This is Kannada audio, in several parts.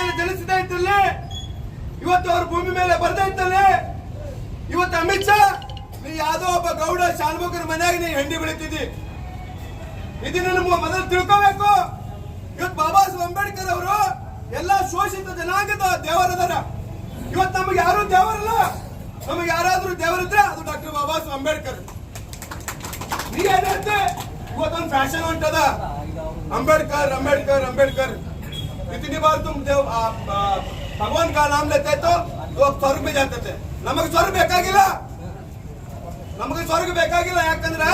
ಮೇಲೆ ಜನಿಸಿದ ಇತ್ತಲ್ಲಿ, ಇವತ್ತು ಅವ್ರ ಭೂಮಿ ಮೇಲೆ ಬರ್ತಾ ಇತ್ತಲ್ಲಿ. ಇವತ್ತು ಅಮಿತ್ ಶಾ ನೀ ಯಾವ್ದೋ ಒಬ್ಬ ಗೌಡ ಶಾನ್ಭೋಗರ ಮನೆಯಾಗ ನೀ ಹೆಂಡಿ ಬೆಳಿತಿದ್ದಿ. ಇದನ್ನ ಮೊದಲು ತಿಳ್ಕೋಬೇಕು. ಇವತ್ತು ಬಾಬಾ ಸಾಹೇಬ್ ಅಂಬೇಡ್ಕರ್ ಅವರು ಎಲ್ಲಾ ಶೋಷಿತ ಜನಾಂಗದ ದೇವರದಾರ. ಇವತ್ತು ನಮಗೆ ಯಾರು ದೇವರಲ್ಲ. ನಮಗೆ ಯಾರಾದ್ರೂ ದೇವರಿದ್ರೆ ಅದು ಡಾಕ್ಟರ್ ಬಾಬಾ ಸಾಹೇಬ್ ಅಂಬೇಡ್ಕರ್. ನೀ ಏನಂತೆ ಇವತ್ತೊಂದು ಫ್ಯಾಷನ್ ಹೊಂಟದ, अंबेडकर अंबेडकर अंबेडकर इतनी बार तुम देव भगवान का नाम लेते तो अब स्वर्ग में जाते थे. ನಮಗೆ ಸ್ವರ್ಗ ಬೇಕಾಗಿಲ್ಲ. ನಮಗೆ ಸ್ವರ್ಗ ಬೇಕಾಗಿಲ್ಲ. ಯಾಕಂದ್ರೆ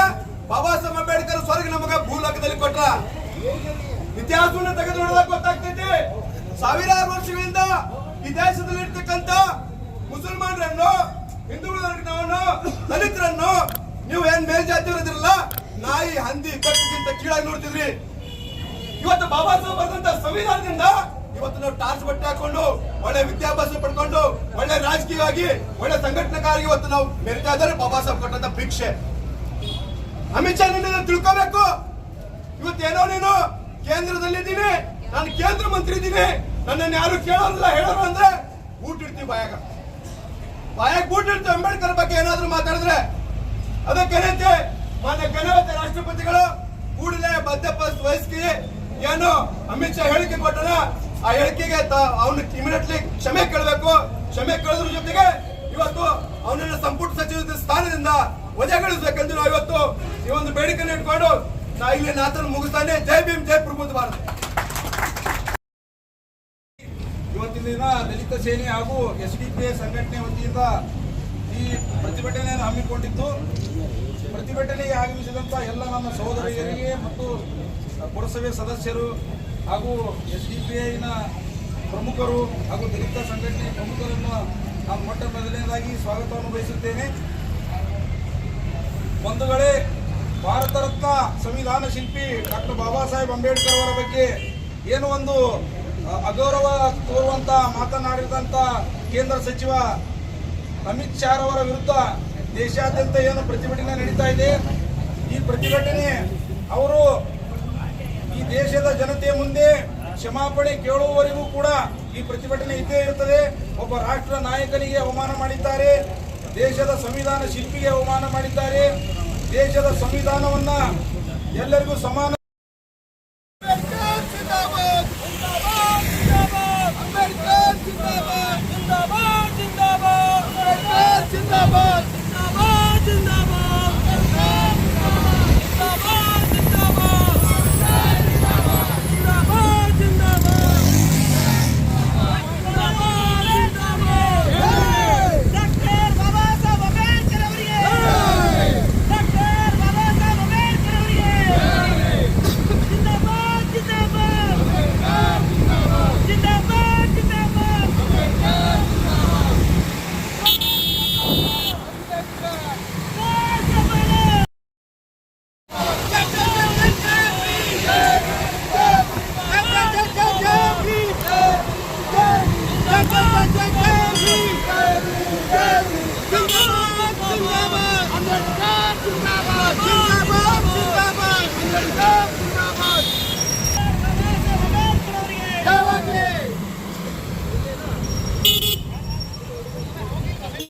ಬಾಬಾ ಸಾಹೇಬ್ ಅಂಬೇಡ್ಕರ್ ಸ್ವರ್ಗ ನಮಗೆ ಭೂಲೋಕದಲ್ಲಿ ಕೊಟ್ರ. ಇತಿಹಾಸವನ್ನು ತೆಗೆದು ನೋಡಿದಾಗ ಗೊತ್ತಾಗ್ತೈತಿ, ಸಾವಿರಾರು ವರ್ಷಗಳಿಂದ ಈ ದೇಶದಲ್ಲಿ ಇರ್ತಕ್ಕಂಥ ಮುಸಲ್ಮಾನರನ್ನು, ಹಿಂದೂಗಳನ್ನು, ದಲಿತರನ್ನು ನೀವು ಏನ್ ಮೇಲ್ಜಾತಿಯವರಿದ್ರಲ್ಲ, ನಾಯಿ ಹಂದಿ ಕಟ್ಟಿಗಿಂತ ಕೀಳಾಗಿ ನೋಡ್ತಿದ್ರಿ. ಇವತ್ತು ಬಾಬಾ ಸಾಹೇಬ್ ಬರೆದಂತ ಸಂವಿಧಾನದಿಂದ ಇವತ್ತು ನಾವು ಟಾರ್ಚ್ ಬಟ್ಟೆ ಹಾಕೊಂಡು ಒಳ್ಳೆ ವಿದ್ಯಾಭ್ಯಾಸ ಪಡ್ಕೊಂಡು ಒಳ್ಳೆ ರಾಜಕೀಯವಾಗಿ ಒಳ್ಳೆ ಸಂಘಟನೆಗಾಗಿ ಇವತ್ತು ನಾವು ಮೆರಿತಾ ಇದ್ದಾರೆ. ಬಾಬಾ ಸಾಹೇಬ್ ಕೊಟ್ಟಂತ ಭಿಕ್ಷೆ. ಅಮಿತ್ ಶಾ ನಿನ್ನ ತಿಳ್ಕೋಬೇಕು. ಇವತ್ತೇನೋ ನೀನು ಕೇಂದ್ರದಲ್ಲಿದ್ದೀನಿ, ನಾನು ಕೇಂದ್ರ ಮಂತ್ರಿ ಇದ್ದೀನಿ, ನನ್ನನ್ನು ಯಾರು ಕೇಳೋರಿಲ್ಲ ಹೇಳೋರು ಅಂದ್ರೆ ಬೂಟ್ ಇಡ್ತೀವಿ ಬಾಯಾಗ ಬೂಟ್ ಇಡ್ತೀವಿ. ಅಂಬೇಡ್ಕರ್ ಬಗ್ಗೆ ಏನಾದ್ರು ಮಾತಾಡಿದ್ರೆ ಅದಕ್ಕೇನಂತೆ ಮಾನ್ಯ ಘನತೆ ರಾಷ್ಟ್ರಪತಿಗಳು ಕೂಡಲೇ ಮಧ್ಯಪ್ರದೇಶ ವಹಿಸಿ ಏನು ಅಮಿತ್ ಶಾ ಹೇಳಿಕೆ ಕೊಟ್ಟನ, ಆ ಹೇಳಿಕೆಗೆ ಅವನು ಇಮಿಡಿಯೇಟ್ಲಿ ಕ್ಷಮೆ ಕೇಳಬೇಕು. ಕ್ಷಮೆ ಕೇಳೋದ್ರ ಜೊತೆಗೆ ಇವತ್ತು ಅವನನ್ನ ಸಂಪುಟ ಸಚಿವ ಸ್ಥಾನದಿಂದ ವಜಾಗೊಳಿಸಬೇಕೆಂದು ನಾವು ಇವತ್ತು ಈ ಒಂದು ಬೇಡಿಕೆಯನ್ನು ಇಟ್ಕೊಂಡು ನಾ ಇಲ್ಲಿ ನಾತನ್ನು ಮುಗಿಸ್ತಾನೆ. ಜೈ ಭೀಮ್, ಜೈ ಪ್ರಬುದ್ಧ ಭಾರತ. ಇವತ್ತಿನ ದಿನ ದಲಿತ ಸೇನೆ ಹಾಗೂ SDPI ಸಂಘಟನೆ ವತಿಯಿಂದ ಈ ಪ್ರತಿಭಟನೆಯನ್ನು ಹಮ್ಮಿಕೊಂಡಿದ್ದು, ಪ್ರತಿಭಟನೆಗೆ ಆಗಮಿಸಿದಂತ ಎಲ್ಲ ನನ್ನ ಸಹೋದರಿಯರಿಗೆ ಮತ್ತು ಪುರಸಭೆ ಸದಸ್ಯರು ಹಾಗೂ SDPIನ ಪ್ರಮುಖರು ಹಾಗೂ ದಲಿತ ಸಂಘಟನೆ ಪ್ರಮುಖರನ್ನು ನಾನು ಮೊಟ್ಟ ಮೊದಲನೇದಾಗಿ ಸ್ವಾಗತವನ್ನು ಬಯಸುತ್ತೇನೆ. ಬಂಧುಗಳೇ, ಭಾರತ ರತ್ನ ಸಂವಿಧಾನ ಶಿಲ್ಪಿ ಡಾಕ್ಟರ್ ಬಾಬಾ ಸಾಹೇಬ್ ಅಂಬೇಡ್ಕರ್ ಅವರ ಬಗ್ಗೆ ಏನು ಒಂದು ಅಗೌರವ ತೋರುವಂತ ಮಾತನಾಡಿದಂತ ಕೇಂದ್ರ ಸಚಿವ ಅಮಿತ್ ಶಾ ಅವರ ವಿರುದ್ಧ ದೇಶಾದ್ಯಂತ ಏನು ಪ್ರತಿಭಟನೆ ನಡೀತಾ ಇದೆ, ಈ ಪ್ರತಿಭಟನೆ ಅವರು ಈ ದೇಶದ ಜನತೆಯ ಮುಂದೆ ಕ್ಷಮಾಪಣೆ ಕೇಳುವವರೆಗೂ ಕೂಡ ಈ ಪ್ರತಿಭಟನೆ ಇದ್ದೇ ಇರುತ್ತದೆ. ಒಬ್ಬ ರಾಷ್ಟ್ರ ನಾಯಕನಿಗೆ ಅವಮಾನ ಮಾಡಿದ್ದಾರೆ, ದೇಶದ ಸಂವಿಧಾನ ಶಿಲ್ಪಿಗೆ ಅವಮಾನ ಮಾಡಿದ್ದಾರೆ. ದೇಶದ ಸಂವಿಧಾನವನ್ನ ಎಲ್ಲರಿಗೂ ಸಮಾನ